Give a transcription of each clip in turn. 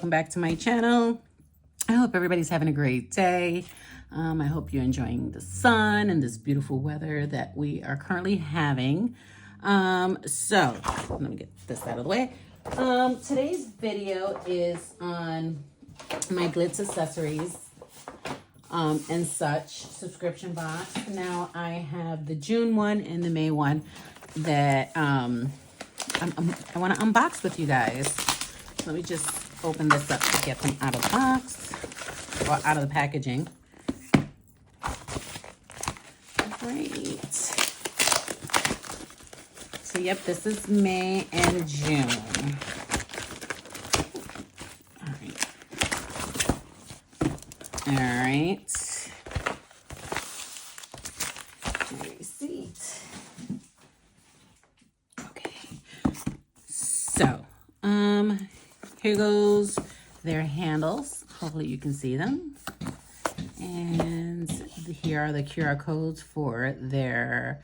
welcome back to my channel. I hope everybody's having a great day. I hope you're enjoying the sun and this beautiful weather that we are currently having. So let me get this out of the way. Today's video is on my Glitz accessories and such subscription box. Now I have the June one and the May one that I want to unbox with you guys. Let me just open this up to get them out of the box or out of the packaging. Great. So yep, this is May and June. All right. Receipt. Okay. So, here goes their handles. Hopefully you can see them. And here are the QR codes for their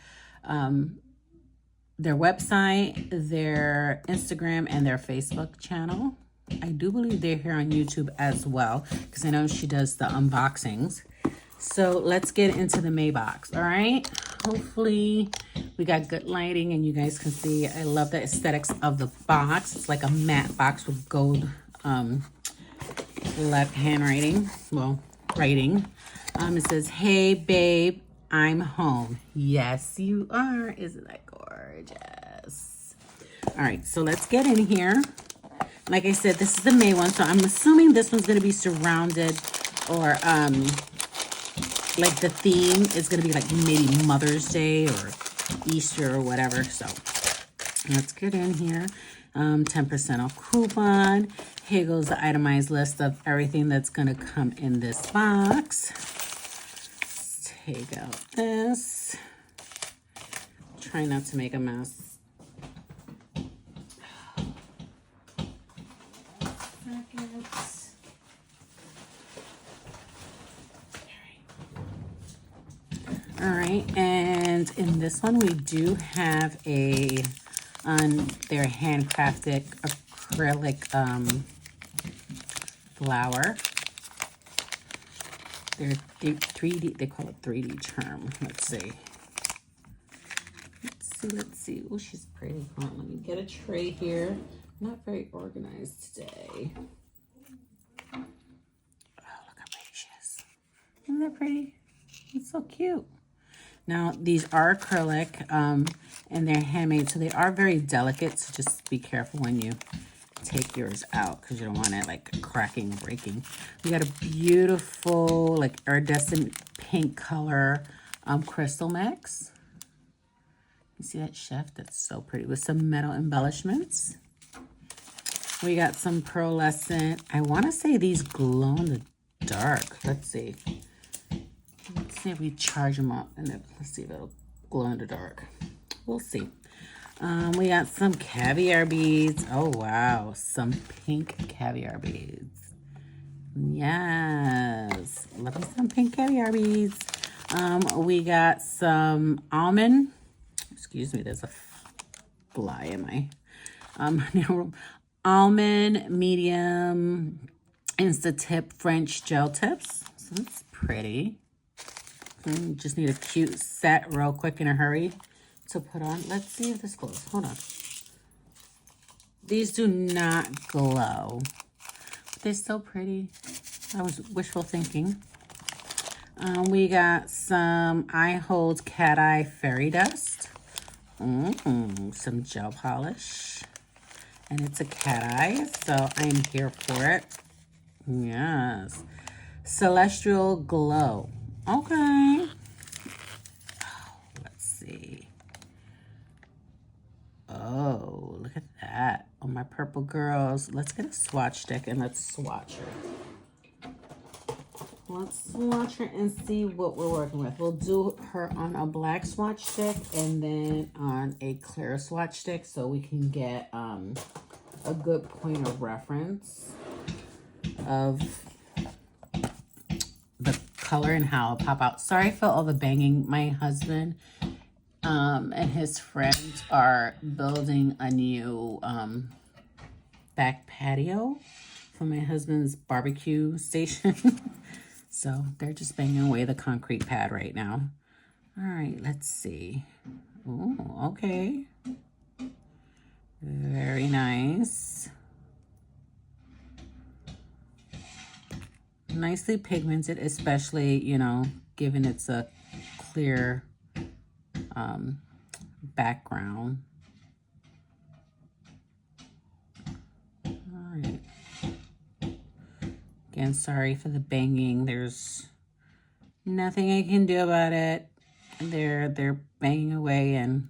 website, their Instagram, and their Facebook channel. I do believe they're here on YouTube as well, because I know she does the unboxings. So let's get into the May box, all right? Hopefully we got good lighting and you guys can see. I love the aesthetics of the box. It's like a matte box with gold left handwriting, well, writing. It says, "Hey babe, I'm home." Yes, you are. Isn't that gorgeous? All right, so let's get in here. Like I said, this is the May one, so I'm assuming this one's going to be surrounded, or like the theme is going to be like maybe Mother's Day or Easter or whatever. So let's get in here. 10% off coupon. Here goes the itemized list of everything that's going to come in this box. Let's take out this. Try not to make a mess. All right, and in this one we do have their handcrafted acrylic flower. They're 3D, they call it 3D charm. Let's see. Oh, she's pretty. Hold on, let me get a tray here. Not very organized today. Oh, look how pretty she is. Isn't that pretty? It's so cute. Now, these are acrylic, and they're handmade, so they are very delicate, so just be careful when you take yours out, because you don't want it, like, cracking or breaking. We got a beautiful, like, iridescent pink color crystal mix. You see that, chef? That's so pretty, with some metal embellishments. We got some pearlescent. I want to say these glow in the dark. Let's see. Let's see if we charge them up, and then let's see if it'll glow in the dark. We'll see. We got some caviar beads. Oh, wow. Some pink caviar beads. Yes. Love me some pink caviar beads. We got some almond. Excuse me, there's a fly in my almond medium Insta-Tip French gel tips. So that's pretty. Just need a cute set real quick in a hurry to put on. Let's see if this glows. Hold on. These do not glow, but they're so pretty. I was wishful thinking. We got some I Hold Cat Eye Fairy Dust. Some gel polish. And it's a cat eye, so I'm here for it. Yes. Celestial Glow. Okay. Oh, let's see. Oh, look at that. Oh, my purple girls. Let's get a swatch stick and let's swatch her. Let's swatch her and see what we're working with. We'll do her on a black swatch stick and then on a clear swatch stick so we can get a good point of reference of the color and how it'll pop out. Sorry for all the banging. My husband and his friends are building a new back patio for my husband's barbecue station. So they're just banging away the concrete pad right now. All right, let's see. Oh, okay. Very nice. Nicely pigmented, especially, you know, given it's a clear background. All right. Again, sorry for the banging. There's nothing I can do about it. They're banging away, and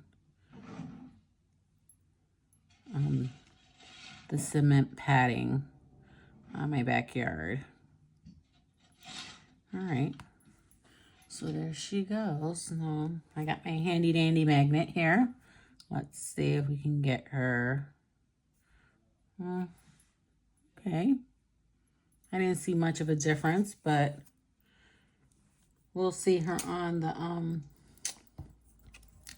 the cement padding on my backyard. All right. So there she goes. Now I got my handy dandy magnet here. Let's see if we can get her. Okay. I didn't see much of a difference, but we'll see her on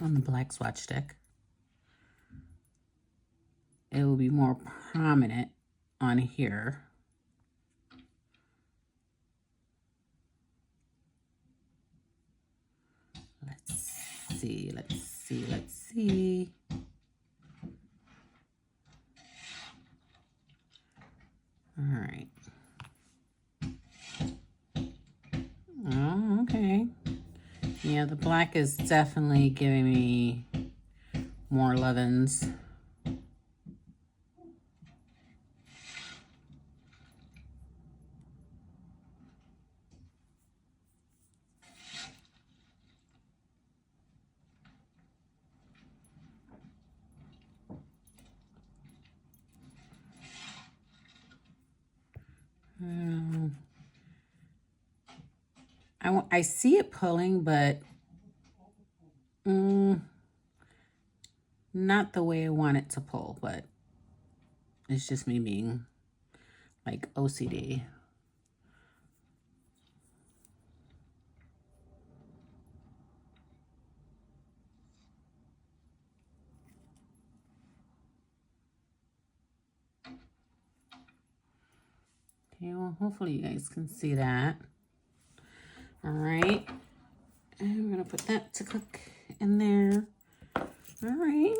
the black swatch stick. It will be more prominent on here. Let's see. All right. Oh, okay. Yeah, the black is definitely giving me more lovin's. I see it pulling, but not the way I want it to pull, but it's just me being like OCD. Okay, well, hopefully you guys can see that. All right, and we're gonna put that to cook in there. All right,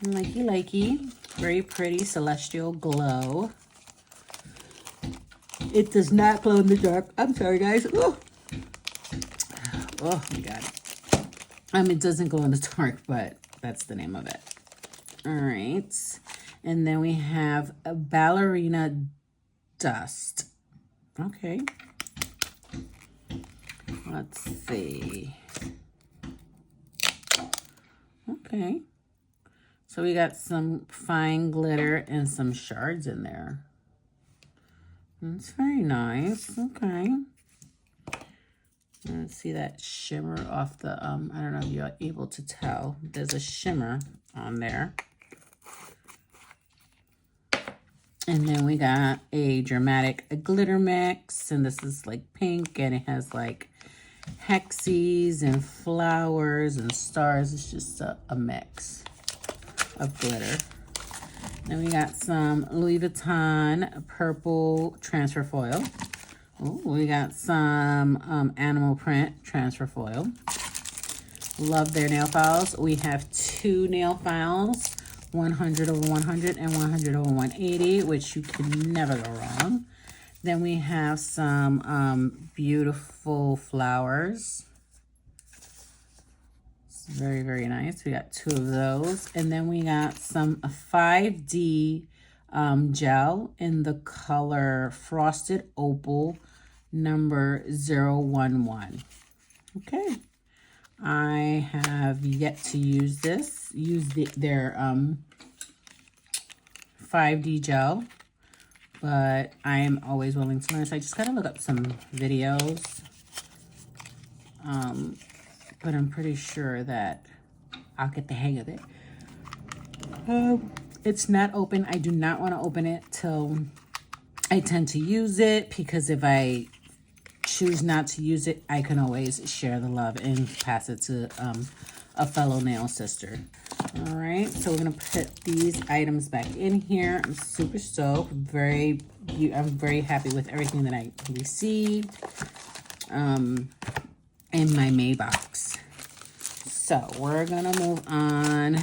likey, very pretty celestial glow. It does not glow in the dark. I'm sorry, guys. Oh my God. It doesn't glow in the dark, but that's the name of it. All right, and then we have a ballerina dust. Okay. Let's see. Okay. So we got some fine glitter and some shards in there. That's very nice. Okay. Let's see that shimmer off the, I don't know if you're able to tell. There's a shimmer on there. And then we got a dramatic glitter mix. And this is like pink, and it has like hexes and flowers and stars. It's just a mix of glitter. Then we got some Louis Vuitton purple transfer foil. Ooh, we got some animal print transfer foil. Love their nail files. We have 2 nail files, 100 over 100 and 100 over 180, which you can never go wrong. Then we have some beautiful flowers. It's very, very nice. We got 2 of those. And then we got some 5D gel in the color Frosted Opal number 011. Okay. I have yet to use this. Their 5D gel. But I am always willing to learn. So I just got to look up some videos. But I'm pretty sure that I'll get the hang of it. It's not open. I do not want to open it till I tend to use it, because if I choose not to use it, I can always share the love and pass it to a fellow nail sister. All right, so we're gonna put these items back in here. I'm super stoked. I'm very happy with everything that I received in my May box. So we're gonna move on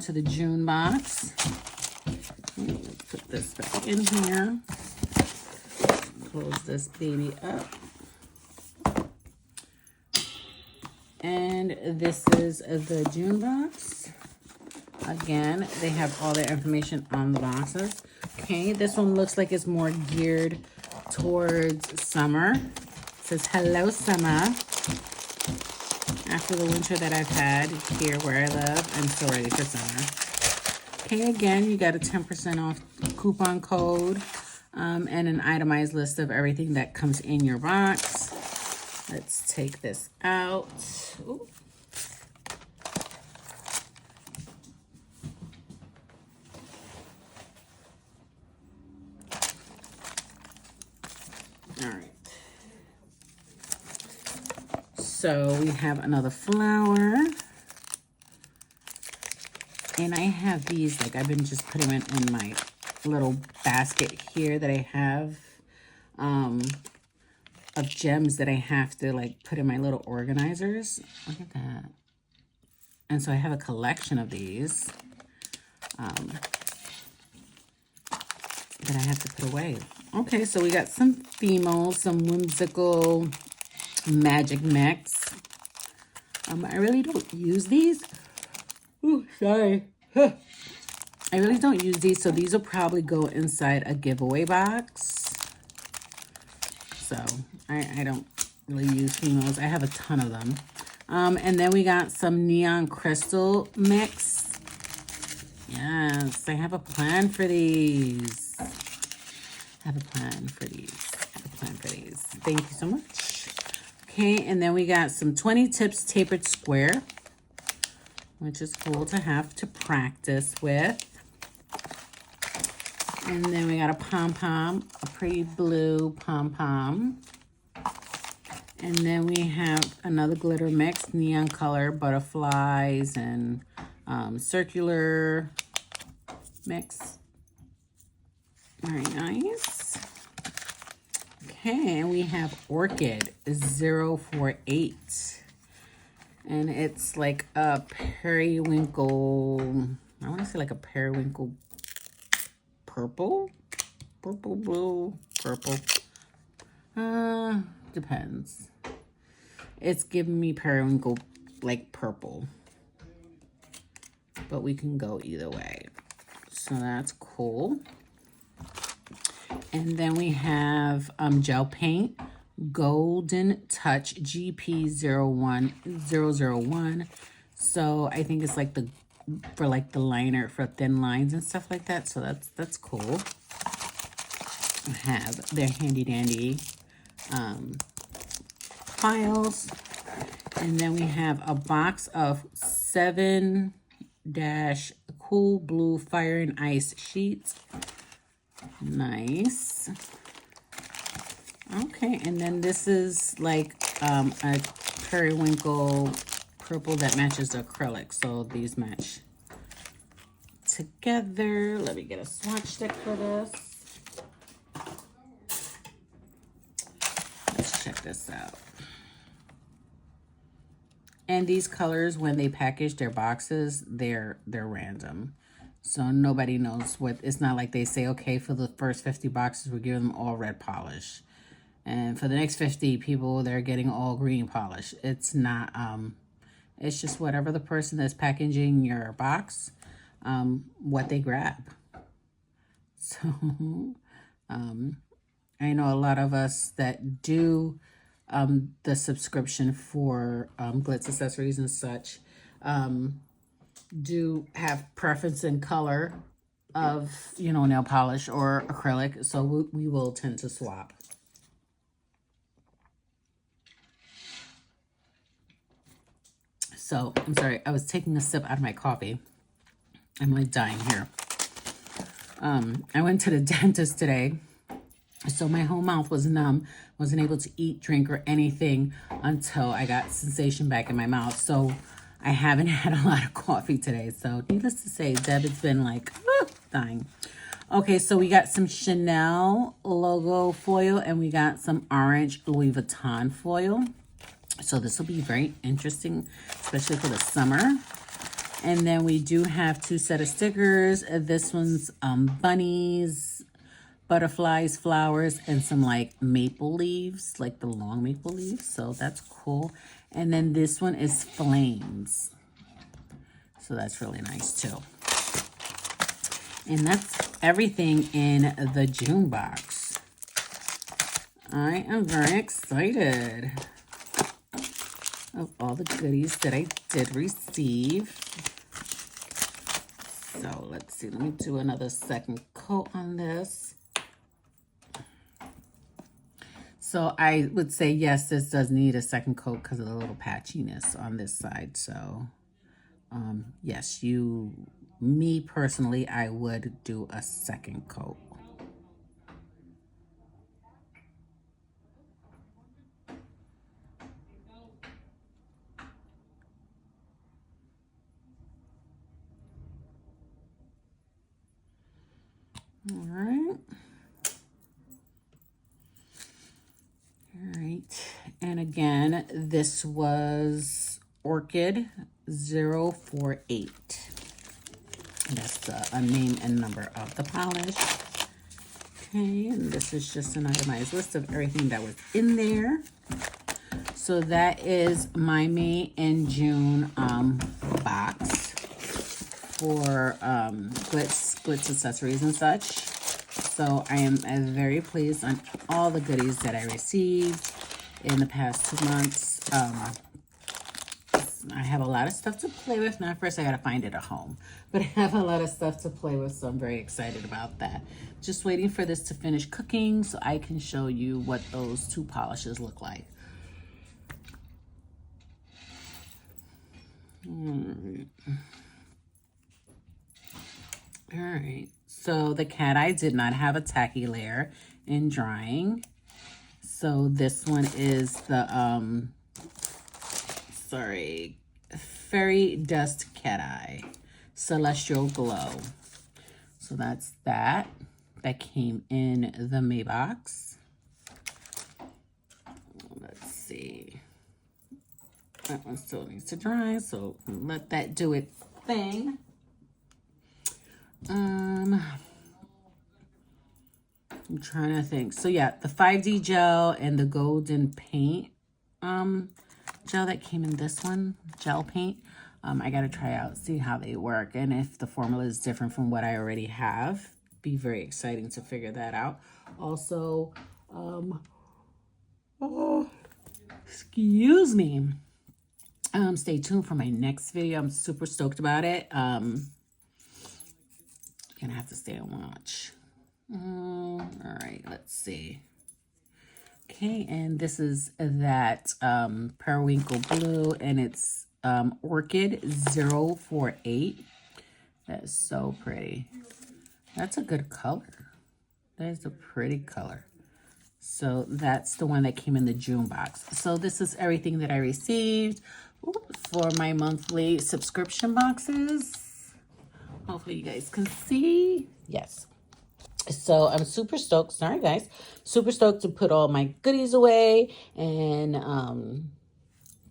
to the June box. Let's put this back in here. Close this baby up. And this is the June box. Again, they have all their information on the boxes. Okay, this one looks like it's more geared towards summer. It says, hello, summer. After the winter that I've had here where I live, I'm so ready for summer. Okay, again, you got a 10% off coupon code and an itemized list of everything that comes in your box. Let's take this out. Ooh. All right. So we have another flower. And I have these, like I've been just putting them in my little basket here that I have of gems that I have to like put in my little organizers. Look at that. And so I have a collection of these that I have to put away. Okay, so we got some themals, some whimsical magic mix. I really don't use these. Ooh, sorry. I really don't use these, so these will probably go inside a giveaway box. So I don't really use themals. I have a ton of them. And then we got some neon crystal mix. Yes, I have a plan for these. Thank you so much. Okay, and then we got some 20 tips tapered square, which is cool to have to practice with. And then we got a pom-pom, a pretty blue pom-pom. And then we have another glitter mix, neon color, butterflies, and circular mix. Very nice. Okay, and we have Orchid 048. And it's like a periwinkle, I want to say like a periwinkle purple? Purple, blue, purple. Depends. It's giving me periwinkle like purple. But we can go either way. So that's cool. And then we have gel paint, Golden Touch GP01001. So I think it's like for the liner for thin lines and stuff like that. So that's cool. I have their handy dandy files. And then we have a box of 7- cool blue fire and ice sheets. Nice. Okay, and then this is like a periwinkle purple that matches the acrylic. So these match together. Let me get a swatch stick for this. Let's check this out. And these colors, when they package their boxes, they're random. So nobody knows what, it's not like they say, okay, for the first 50 boxes, we're giving them all red polish. And for the next 50 people, they're getting all green polish. It's not, it's just whatever the person that's packaging your box, what they grab. So, I know a lot of us that do the subscription for Glitz accessories and such, do have preference in color of, nail polish or acrylic. So we will tend to swap. So, I'm sorry, I was taking a sip out of my coffee. I'm like dying here. I went to the dentist today So my whole mouth was numb, wasn't able to eat, drink, or anything until I got sensation back in my mouth. So I haven't had a lot of coffee today. So needless to say, Deb has been like, dying. Okay, so we got some Chanel logo foil and we got some orange Louis Vuitton foil. So this will be very interesting, especially for the summer. And then we do have 2 sets of stickers. This one's bunnies, butterflies, flowers, and some like maple leaves, like the long maple leaves. So that's cool. And then this one is flames. So that's really nice too. And that's everything in the June box. I am very excited of all the goodies that I did receive. So let's see, let me do another second coat on this. So I would say, yes, this does need a second coat because of the little patchiness on this side. So yes, me personally, I would do a second coat. All right. All right. And again, this was Orchid 048. That's a name and number of the polish. Okay, and this is just an itemized list of everything that was in there. So that is my May and June box for Glitz accessories and such. So I am very pleased on all the goodies that I received in the past 2 months. I have a lot of stuff to play with. Now, first I gotta find it a home, but I have a lot of stuff to play with, so I'm very excited about that. Just waiting for this to finish cooking so I can show you what those 2 polishes look like. All right. So the cat eye did not have a tacky layer in drying. So this one is the Fairy Dust Cat Eye Celestial Glow. So that's that came in the May box. Let's see. That one still needs to dry, so let that do its thing. I'm trying to think. So yeah, the 5D gel and the golden paint gel that came in this one, gel paint. I got to try out, see how they work, and if the formula is different from what I already have. Be very exciting to figure that out. Also, excuse me. Stay tuned for my next video. I'm super stoked about it. You're gonna have to stay and watch. All right, let's see. Okay, and this is that periwinkle blue, and it's Orchid 048. That is so pretty. That's a good color. That is a pretty color. So that's the one that came in the June box. So this is everything that I received for my monthly subscription boxes. Hopefully you guys can see. Yes. So I'm super stoked. Sorry, guys. Super stoked to put all my goodies away and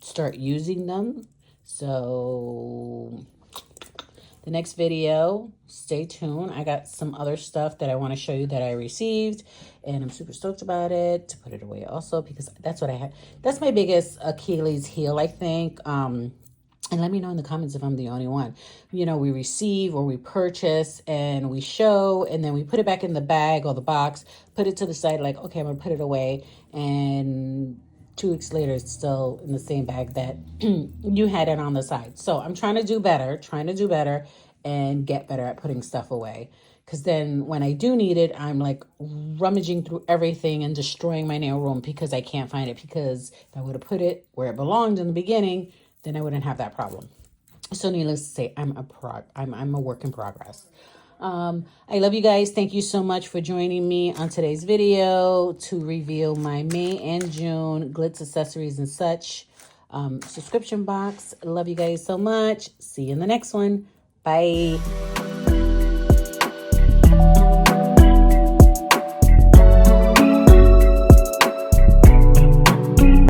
start using them. So the next video, stay tuned. I got some other stuff that I want to show you that I received, and I'm super stoked about it to put it away also because that's what I had. That's my biggest Achilles heel, I think. And let me know in the comments if I'm the only one. You know, we receive or we purchase and we show and then we put it back in the bag or the box, put it to the side like, okay, I'm going to put it away. And 2 weeks later, it's still in the same bag that you had it on the side. So I'm trying to do better and get better at putting stuff away. Because then when I do need it, I'm like rummaging through everything and destroying my nail room because I can't find it. Because if I would have put it where it belonged in the beginning, then I wouldn't have that problem. So needless to say, I'm a work in progress. I love you guys. Thank you so much for joining me on today's video to reveal my May and June Glitz accessories and such subscription box. Love you guys so much. See you in the next one. Bye.